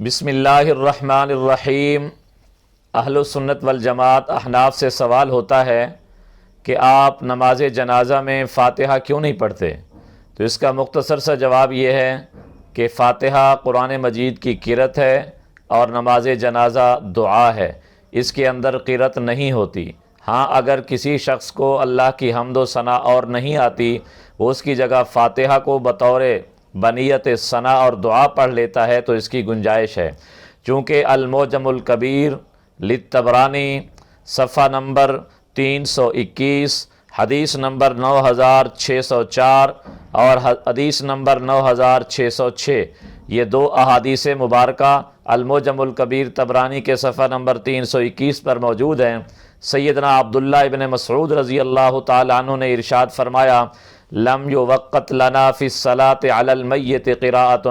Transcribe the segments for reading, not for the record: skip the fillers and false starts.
بسم اللہ الرحمن الرحیم۔ اہل سنت والجماعت احناف سے سوال ہوتا ہے کہ آپ نماز جنازہ میں فاتحہ کیوں نہیں پڑھتے؟ تو اس کا مختصر سا جواب یہ ہے کہ فاتحہ قرآن مجید کی قرأت ہے اور نماز جنازہ دعا ہے، اس کے اندر قرأت نہیں ہوتی۔ ہاں، اگر کسی شخص کو اللہ کی حمد و ثنا اور نہیں آتی، وہ اس کی جگہ فاتحہ کو بطور بنیت ثنا اور دعا پڑھ لیتا ہے تو اس کی گنجائش ہے، چونکہ المعجم الکبیر للطبرانی صفحہ نمبر 321 حدیث نمبر 9604 اور حدیث نمبر 9606، یہ دو احادیث مبارکہ المعجم الکبیر طبرانی کے صفحہ نمبر 321 پر موجود ہیں۔ سیدنا عبداللہ ابن مسعود رضی اللہ تعالیٰ عنہ نے ارشاد فرمایا، لم یوقت لنا فی الصلاۃ علی المیت قراءۃ،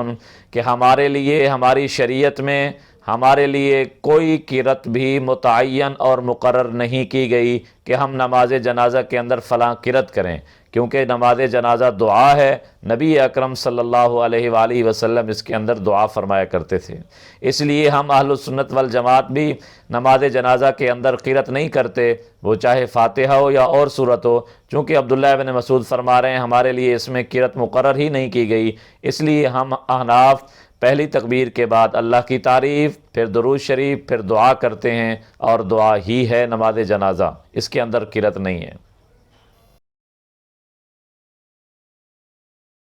کہ ہمارے لیے ہماری شریعت میں ہمارے لیے کوئی قرأت بھی متعین اور مقرر نہیں کی گئی کہ ہم نماز جنازہ کے اندر فلاں قرأت کریں، کیونکہ نماز جنازہ دعا ہے۔ نبی اکرم صلی اللہ علیہ وآلہ وسلم اس کے اندر دعا فرمایا کرتے تھے، اس لیے ہم اہل سنت والجماعت بھی نماز جنازہ کے اندر قرأت نہیں کرتے، وہ چاہے فاتحہ ہو یا اور صورت ہو، چونکہ عبداللہ بن مسعود فرما رہے ہیں ہمارے لیے اس میں قرأت مقرر ہی نہیں کی گئی، اس لیے ہم احناف پہلی تکبیر کے بعد اللہ کی تعریف، پھر درود شریف، پھر دعا کرتے ہیں، اور دعا ہی ہے نماز جنازہ، اس کے اندر قرأت نہیں ہے۔